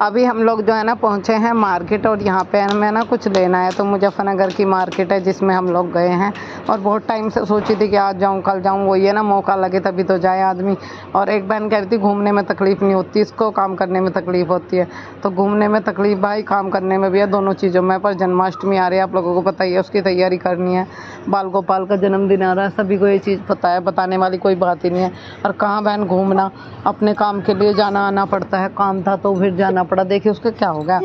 अभी हम लोग जो है ना पहुँचे हैं मार्केट, और यहाँ पे हमें ना कुछ लेना है। तो मुजफ्फरनगर की मार्केट है जिसमें हम लोग गए हैं, और बहुत टाइम से सोची थी कि आज जाऊँ कल जाऊँ, वही है ना, मौका लगे तभी तो जाए आदमी। और एक बहन कह रही थी घूमने में तकलीफ़ नहीं होती, इसको काम करने में तकलीफ़ होती है। तो घूमने में तकलीफ़ भाई, काम करने में भी है, दोनों चीज़ों में। पर जन्माष्टमी आ रही है, आप लोगों को पता ही है, उसकी तैयारी करनी है। बाल गोपाल का जन्मदिन आ रहा है, सभी को ये चीज़ पता है, बताने वाली कोई बात ही नहीं है। और कहाँ बहन घूमना, अपने काम के लिए जाना आना पड़ता है, काम था तो फिर जाना पड़ा। देखिए उसका क्या हो गया।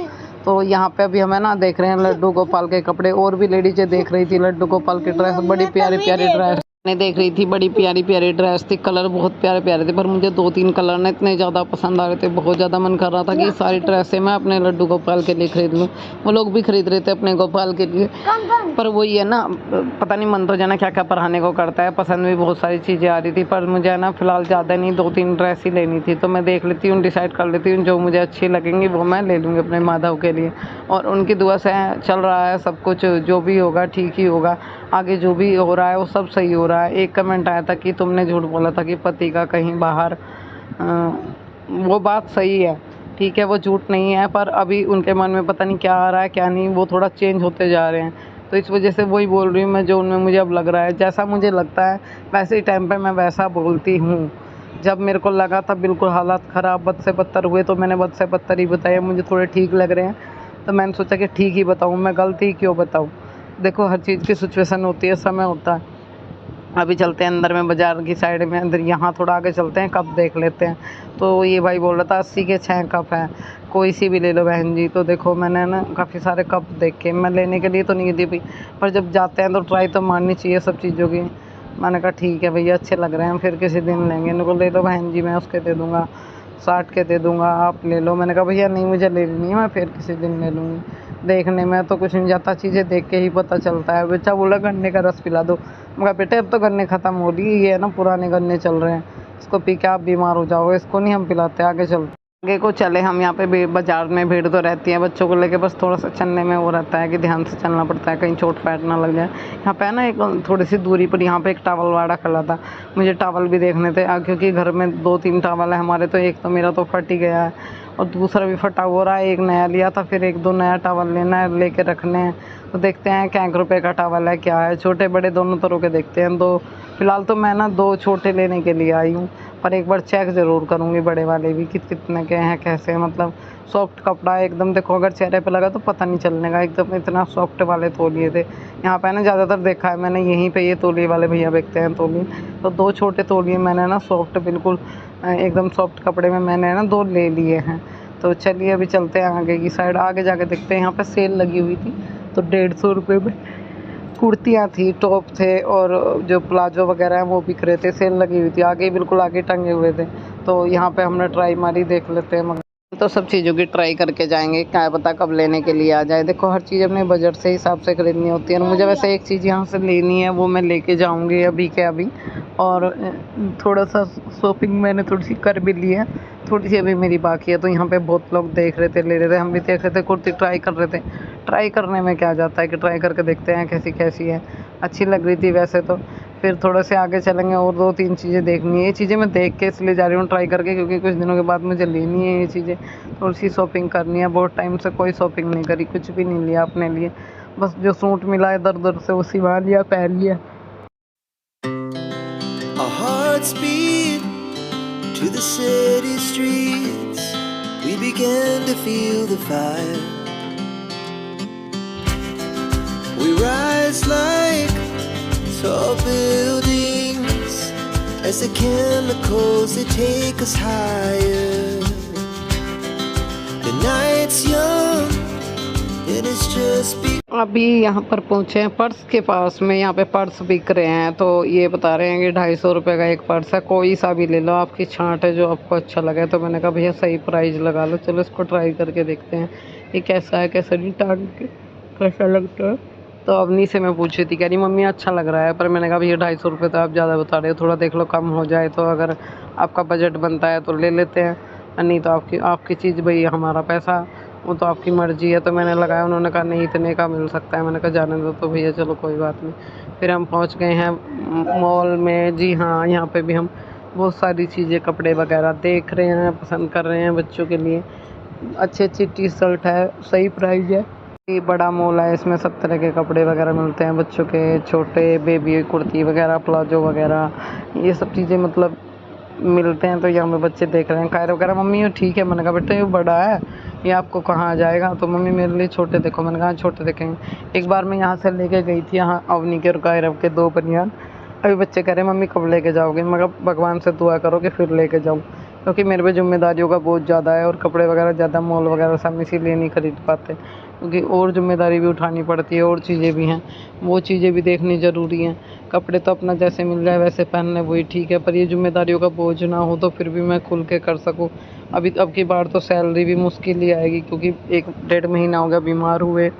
तो यहाँ पे अभी हमें ना देख रहे हैं लड्डू गोपाल के कपड़े, और भी लेडीजें देख रही थी लड्डू गोपाल की ड्रेस, बड़ी प्यारी प्यारी ड्रेस मैं देख रही थी, बड़ी प्यारी प्यारी ड्रेस थी, कलर बहुत प्यारे प्यारे थे। पर मुझे 2-3 कलर ना इतने ज़्यादा पसंद आ रहे थे, बहुत ज़्यादा मन कर रहा था कि सारी ड्रेसें मैं अपने लड्डू गोपाल के लिए खरीद लूँ। वो लोग भी खरीद रहे थे अपने गोपाल के लिए, पर वही है ना, पता नहीं मन तो जाना क्या क्या पढ़ाने को करता है। पसंद भी बहुत सारी चीज़ें आ रही थी, पर मुझे है ना फ़िलहाल ज़्यादा नहीं, 2-3 ड्रेस ही लेनी थी। तो मैं देख लेती हूँ, डिसाइड कर लेती हूँ, जो मुझे अच्छी लगेंगी वो मैं ले लूँगी अपने माधव के लिए। और उनकी दुआ से चल रहा है सब कुछ, जो भी होगा ठीक ही होगा। आगे जो भी हो रहा है वो सब सही हो रहा है। एक कमेंट आया था कि तुमने झूठ बोला था कि पति का कहीं बाहर, वो बात सही है, ठीक है, वो झूठ नहीं है। पर अभी उनके मन में पता नहीं क्या आ रहा है क्या नहीं, वो थोड़ा चेंज होते जा रहे हैं। तो इस वजह से वही बोल रही हूँ मैं, जो उनमें मुझे अब लग रहा है। जैसा मुझे लगता है वैसे ही टाइम पे मैं वैसा बोलती हूँ। जब मेरे को लगा था बिल्कुल हालात ख़राब, बद से बदतर हुए, तो मैंने बद से बदतर ही बताया। मुझे थोड़े ठीक लग रहे हैं तो मैंने सोचा कि ठीक ही बताऊँ, मैं गलती क्यों बताऊँ। देखो हर चीज़ की सिचुएशन होती है, समय होता है। अभी चलते हैं अंदर में, बाज़ार की साइड में, अंदर यहाँ थोड़ा आगे चलते हैं, कप देख लेते हैं। तो ये भाई बोल रहा था 80 के 6 कप हैं, कोई सी भी ले लो बहन जी। तो देखो मैंने ना काफ़ी सारे कप देखे, मैं लेने के लिए तो नहीं दी भाई, पर जब जाते हैं तो ट्राई तो मारनी चाहिए सब चीज़ों की। मैंने कहा ठीक है भैया, अच्छे लग रहे हैं, फिर किसी दिन लेंगे। इनको ले लो बहन जी, मैं उसके दे दूँगा, 60 के दे दूँगा, आप ले लो। मैंने कहा भैया नहीं, मुझे लेनी नहीं है, मैं फिर किसी दिन ले लूँगी। देखने में तो कुछ नहीं जाता, चीज़ें देख के ही पता चलता है। बच्चा बोला गन्ने का रस पिला दो, मगर बेटे अब तो गन्ने ख़त्म हो रही है, ये है ना पुराने गन्ने चल रहे हैं, इसको पी के आप बीमार हो जाओगे, इसको नहीं हम पिलाते। आगे चलते आगे को चले हम। यहाँ पे बाजार में भीड़ तो रहती है, बच्चों को लेके बस थोड़ा सा चलने में वो रहता है कि ध्यान से चलना पड़ता है, कहीं चोट पैट ना लग जाए। यहाँ पे है ना एक थोड़ी सी दूरी पर यहाँ पे एक टावल वाड़ा खड़ा था, मुझे टावल भी देखने थे। क्योंकि घर में 2-3 टावल है हमारे, तो एक तो मेरा तो फट ही गया है और दूसरा भी फटा हो रहा है। एक नया लिया था, फिर 1-2 नया टावल लेना है, लेके रखने हैं। तो देखते हैं क्या रुपए का टावल है, क्या है, छोटे बड़े दोनों तरह के देखते हैं। तो फिलहाल तो मैं ना 2 छोटे लेने के लिए आई हूँ, पर एक बार चेक ज़रूर करूँगी बड़े वाले भी कितने के हैं, कैसे हैं। मतलब सॉफ्ट कपड़ा एकदम, देखो अगर चेहरे पे लगा तो पता नहीं चलने का, एकदम इतना सॉफ्ट वाले तौलिए थे। यहाँ पे ना ज़्यादातर देखा है मैंने, यहीं पे ये तौलिए वाले भैया बेचते हैं तौलिए। तो 2 छोटे तौलिए मैंने ना सॉफ्ट, बिल्कुल एकदम सॉफ्ट कपड़े में मैंने ना 2 ले लिए हैं। तो चलिए अभी चलते हैं आगे की साइड, आगे जाके देखते हैं। यहाँ पे सेल लगी हुई थी, तो 150 रुपये में कुर्तियाँ थी, टॉप थे, और जो प्लाजो वगैरह हैं वो बिक रहे थे, सेल लगी हुई थी। आगे बिल्कुल आगे टंगे हुए थे, तो यहाँ पे हमने ट्राई मारी, देख लेते हैं। मगर तो सब चीज़ों की ट्राई करके जाएंगे, क्या पता कब लेने के लिए आ जाए। देखो हर चीज़ अपने बजट से हिसाब से खरीदनी होती है। और मुझे वैसे एक चीज़ यहाँ से लेनी है, वो मैं लेके जाऊँगी अभी के अभी। और थोड़ा सा शॉपिंग मैंने थोड़ी सी कर भी ली है, थोड़ी सी अभी मेरी बाकी है। तो यहाँ पे बहुत लोग देख रहे थे, ले रहे थे, हम भी देख रहे थे, कुर्ती ट्राई कर रहे थे। ट्राई करने में क्या जाता है कि ट्राई करके देखते हैं कैसी कैसी है। अच्छी लग रही थी वैसे तो। फिर थोड़े से आगे चलेंगे, और 2-3 चीज़ें देखनी है। ये चीज़ें मैं देख के इसलिए जा रही हूँ ट्राई करके, क्योंकि कुछ दिनों के बाद मुझे लेनी है ये चीज़ें, थोड़ी सी शॉपिंग करनी है। बहुत टाइम से कोई शॉपिंग नहीं करी, कुछ भी नहीं लिया अपने लिए, बस जो सूट मिला इधर उधर से वो सिवा लिया, पहन लिया। Our hearts beat to the city streets. We began to feel the fire. We rise like tall buildings as the chemicals they take us higher. The night's young and it's just begun. अभी यहाँ पर पहुँचे हैं purse के पास में, यहाँ पे purse बिक रहे हैं। तो ये बता रहे हैं कि 250 रुपये का एक पर्स है, कोई सा भी ले लो, आपकी छांट है, जो आपको अच्छा लगे। तो मैंने कहा भैया सही प्राइस लगा लो, चलो इसको ट्राई करके देखते हैं ये कैसा है, कैसा नहीं, टांग के कैसा लगता है। तो अवनी से मैं पूछी थी, कह रही मम्मी अच्छा लग रहा है। पर मैंने कहा भैया 250 रुपये तो आप ज़्यादा बता रहे हो, थोड़ा देख लो कम हो जाए। तो अगर आपका बजट बनता है तो ले लेते हैं, नहीं तो आपकी चीज़ भाई, हमारा पैसा, वो तो आपकी मर्ज़ी है। तो मैंने लगाया, उन्होंने कहा नहीं इतने का मिल सकता है। मैंने कहा जाने दो। तो भैया चलो कोई बात नहीं। फिर हम पहुंच गए हैं मॉल में। जी हाँ, यहाँ पे भी हम बहुत सारी चीज़ें, कपड़े वगैरह देख रहे हैं, पसंद कर रहे हैं बच्चों के लिए। अच्छी अच्छी टी शर्ट है, सही प्राइस है। ये बड़ा मॉल है, इसमें सब तरह के कपड़े वगैरह मिलते हैं, बच्चों के छोटे बेबी कुर्ती वगैरह, प्लाजो वगैरह, ये सब चीज़ें मतलब मिलते हैं। तो यहाँ पे बच्चे देख रहे हैं कायर वगैरह। मम्मी ये ठीक है, मैंने कहा बेटा ये बड़ा है, ये आपको कहाँ जाएगा? तो मम्मी मेरे लिए छोटे देखो। मैंने कहा छोटे देखेंगे। एक बार मैं यहाँ से लेके गई थी, यहाँ अवनी के और कायरव के 2 बनियान। अभी बच्चे कह रहे हैं मम्मी कब लेके जाओगे? मैं कहा भगवान से दुआ करो कि फिर लेके जाऊँ, क्योंकि मेरे पे जिम्मेदारियों का बहुत ज़्यादा है और कपड़े वगैरह ज़्यादा मॉल वगैरह से हम इसीलिए नहीं खरीद पाते, क्योंकि और जिम्मेदारी भी उठानी पड़ती है और चीज़ें भी हैं, वो चीज़ें भी देखनी ज़रूरी हैं। कपड़े तो अपना जैसे मिल जाए वैसे पहन लें वही ठीक है, पर ये जिम्मेदारियों का बोझ ना हो तो फिर भी मैं खुल के कर सकूँ। अभी अब की बार तो सैलरी भी मुश्किल ही आएगी, क्योंकि 1 डेढ़ महीना हो गया बीमार हुए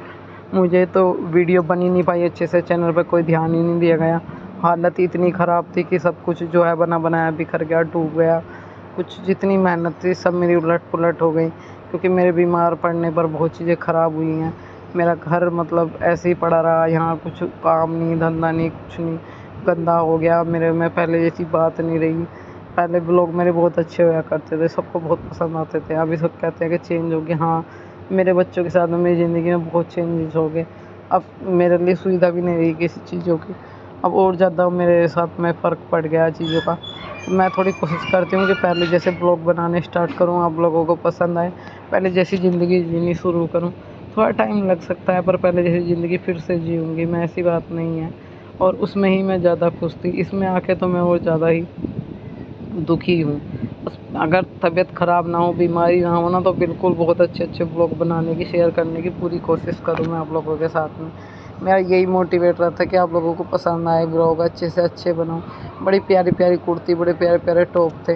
मुझे, तो वीडियो बन ही नहीं पाई अच्छे से, चैनल पे कोई ध्यान ही नहीं दिया गया। हालत इतनी ख़राब थी कि सब कुछ जो है बना बनाया बिखर गया, डूब गया। कुछ जितनी मेहनत थी सब मेरी उलट-पुलट हो गई, क्योंकि मेरे बीमार पड़ने पर बहुत चीज़ें ख़राब हुई हैं। मेरा घर मतलब ऐसे ही पड़ा रहा, यहाँ कुछ काम नहीं, धंधा नहीं, कुछ नहीं, गंदा हो गया। मेरे में पहले जैसी बात नहीं रही। पहले ब्लॉग मेरे बहुत अच्छे होया करते थे, सबको बहुत पसंद आते थे। अभी सब कहते हैं कि चेंज हो गए। हाँ, मेरे बच्चों के साथ में मेरी ज़िंदगी में बहुत चेंजेस हो गए। अब मेरे लिए सुविधा भी नहीं रही किसी चीज़ों की। अब और ज़्यादा मेरे साथ में फ़र्क पड़ गया चीज़ों का। मैं थोड़ी कोशिश करती हूँ कि पहले जैसे ब्लॉग बनाने स्टार्ट करूँ, आप लोगों को पसंद आए, पहले जैसी ज़िंदगी जीनी शुरू करूँ। थोड़ा टाइम लग सकता है, पर पहले जैसी ज़िंदगी फिर से जीऊँगी मैं, ऐसी बात नहीं है। और उसमें ही मैं ज़्यादा खुश थी, इसमें आके तो मैं और ज़्यादा ही दुखी हूँ। बस अगर तबीयत ख़राब ना हो, बीमारी ना हो ना, तो बिल्कुल बहुत अच्छे-अच्छे व्लॉग बनाने की, शेयर करने की पूरी कोशिश करूँ मैं आप लोगों के साथ में। मेरा यही मोटिवेट रहता है कि आप लोगों को पसंद आए व्लॉग, अच्छे से अच्छे बनाऊँ। बड़ी प्यारी-प्यारी कुर्ती, बड़े प्यारे-प्यारे टॉप थे।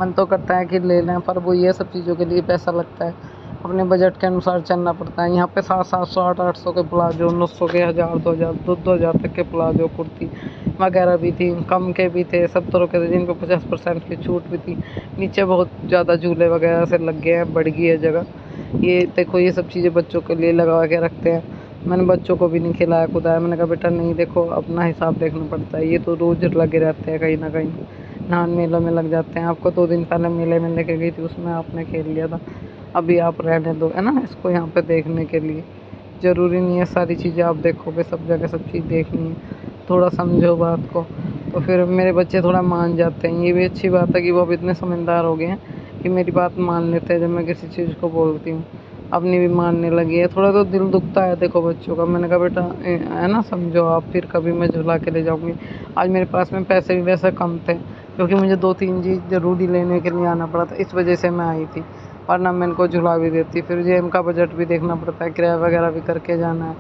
मन तो करता है कि ले लें, पर वो ये सब चीज़ों के लिए पैसा लगता है। अपने बजट के अनुसार चलना पड़ता है। यहाँ पे 700-700, 800-800 के प्लाज़ो, 900 के, 1000, 2000, 2-2000 तक के प्लाज़ो, कुर्ती वगैरह भी थी, कम के भी थे, 70 के थे, जिन पे 50% की छूट भी थी। नीचे बहुत ज़्यादा झूले वगैरह से लग गए हैं, बढ़ गई है जगह। ये देखो, ये सब चीज़ें बच्चों के लिए लगा के रखते हैं। मैंने बच्चों को भी नहीं खिलाया खुदाया, मैंने कहा बेटा नहीं, देखो अपना हिसाब देखना पड़ता है, ये तो रोज़ लगे रहते हैं कहीं ना कहीं, नहान मेलों में लग जाते हैं। आपको 2 दिन पहले मेले में लेके गई थी, उसमें आपने खेल लिया था, अभी आप रहने दो, है ना, इसको यहाँ पे देखने के लिए। ज़रूरी नहीं है सारी चीज़ें आप देखोगे, सब जगह सब चीज़ देखनी है, थोड़ा समझो बात को। तो फिर मेरे बच्चे थोड़ा मान जाते हैं, ये भी अच्छी बात है कि वो अब इतने समझदार हो गए हैं कि मेरी बात मान लेते हैं जब मैं किसी चीज़ को बोलती हूँ। अपनी भी मानने लगी है। थोड़ा तो दिल दुखता है देखो बच्चों का। मैंने कहा बेटा है ना, समझो आप, फिर कभी मैं झुला के ले जाऊँगी। आज मेरे पास में पैसे भी वैसे कम थे, क्योंकि मुझे 2-3 चीज़ ज़रूरी लेने के लिए आना पड़ा था, इस वजह से मैं आई थी, वरना मैं इनको झुला भी देती। फिर जेब का बजट भी देखना पड़ता है, किराया वगैरह भी करके जाना है।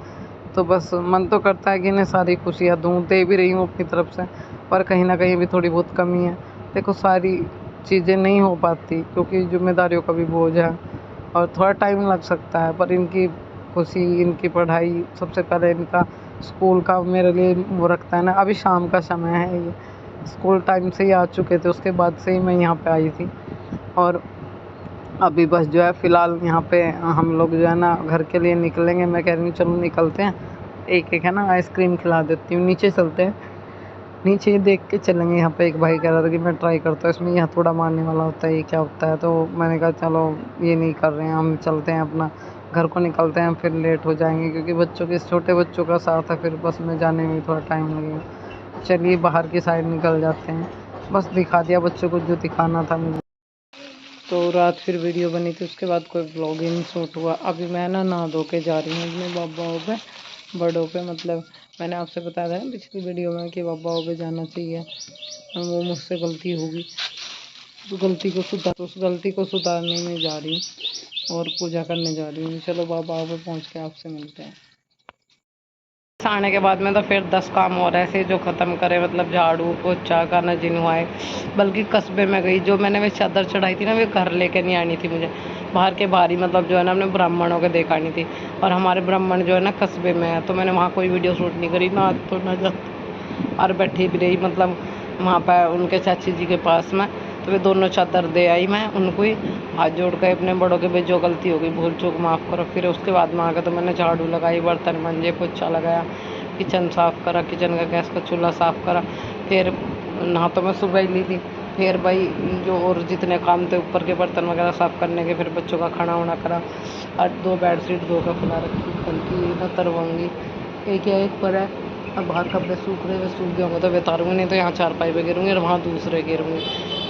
तो बस मन तो करता है कि इन्हें सारी खुशियाँ दूँ, दे भी रही हूँ अपनी तरफ से, पर कहीं न कहीं भी थोड़ी बहुत कमी है। देखो सारी चीज़ें नहीं हो पाती, क्योंकि ज़िम्मेदारियों का भी बोझ है और थोड़ा टाइम लग सकता है, पर इनकी खुशी, इनकी पढ़ाई, सबसे पहले इनका स्कूल का मेरे लिए वो रखता है ना। अभी शाम का समय है, ये स्कूल टाइम से ही आ चुके थे, उसके बाद से ही मैं यहाँ पे आई थी। और अभी बस जो है फ़िलहाल यहाँ पे हम लोग जो है ना घर के लिए निकलेंगे। मैं कह रही हूँ चलो निकलते हैं, एक-एक है ना आइसक्रीम खिला देती हूँ, नीचे चलते हैं। नीचे देख के चलेंगे। यहाँ पे एक भाई कह रहा था कि मैं ट्राई करता हूँ, इसमें यहाँ थोड़ा मारने वाला होता है, ये क्या होता है? तो मैंने कहा चलो ये नहीं कर रहे हैं, हम चलते हैं अपना घर को निकलते हैं, फिर लेट हो जाएँगे, क्योंकि बच्चों के, छोटे बच्चों का साथ है, फिर बस में जाने में भी थोड़ा टाइम लगेगा। चलिए बाहर की साइड निकल जाते हैं। बस दिखा दिया बच्चों को जो दिखाना था मुझे। तो रात फिर वीडियो बनी थी, उसके बाद कोई ब्लॉग ही नहीं शूट हुआ। अभी मैं ना नहा धो के जा रही हूँ अपने बाबाओं पे, बड़ों पे, मतलब मैंने आपसे बताया था ना पिछली वीडियो में कि बाबाओं पे जाना चाहिए। वो मुझसे गलती होगी, तो उस गलती को सुधारने में जा रही हूँ और पूजा करने जा रही हूँ। चलो बाबाओं पे पहुँच के आपसे मिलते हैं। आने के बाद में तो फिर 10 काम और ऐसे जो ख़त्म करे, मतलब झाड़ू पोछा खाना जिनवाए। बल्कि कस्बे में गई, जो मैंने वे चादर चढ़ाई थी ना, वे घर लेके नहीं आनी थी मुझे, बाहर के बाहरी, मतलब जो है ना अपने ब्राह्मणों के दिखानी थी। और हमारे ब्राह्मण जो है ना कस्बे में है, तो मैंने वहाँ कोई वीडियो शूट नहीं करी, ना तो ना जब, और बैठी भी रही, मतलब वहाँ पर उनके चाची जी के पास में। तो वे दोनों चादर दे आई, मैं उनको ही हाथ जोड़ के अपने बड़ों के भी जो गलती हो गई, भूल चूक माफ़ करो। फिर उसके बाद में आकर तो मैंने झाड़ू लगाई, बर्तन मांजे, पोछा लगाया, किचन साफ़ करा, किचन का गैस का चूल्हा साफ़ करा। फिर नहा तो मैं सुबह ही ली थी, फिर भाई जो और जितने काम थे ऊपर के बर्तन वगैरह साफ़ करने के, फिर बच्चों का खाना वाना करा और 2 बेडशीट धो कर फुला रखी, कल की ना तरवाऊँगी। एक या एक पर है, अब बाहर कपड़े सूख रहे, वे सूख गए होंगे तो वे तारूँगी, नहीं तो यहाँ चारपाई पे गिरूँगी और वहाँ दूसरे गिरूँगी।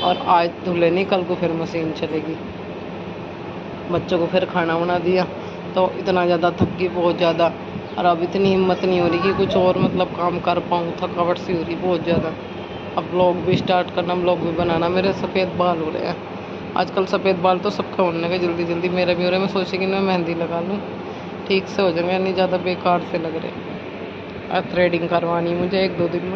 और आज धुले नहीं, कल को फिर मशीन चलेगी। बच्चों को फिर खाना वाना दिया तो इतना ज़्यादा थक गई, बहुत ज़्यादा। और अब इतनी हिम्मत नहीं हो रही कि कुछ और मतलब काम कर पाऊँ, थकावट सी हो रही बहुत ज़्यादा। अब व्लॉग भी स्टार्ट करना, व्लॉग भी बनाना। मेरे सफ़ेद बाल हो रहे हैं आजकल, सफ़ेद बाल तो सबके होने लगे जल्दी जल्दी, मेरे भी हो रहे हैं। मैं सोची कि मैं मेहंदी लगा लूँ, ठीक से हो जाएंगे, नहीं ज़्यादा बेकार से लग रहे। थ्रेडिंग करवानी मुझे 1-2 दिन में।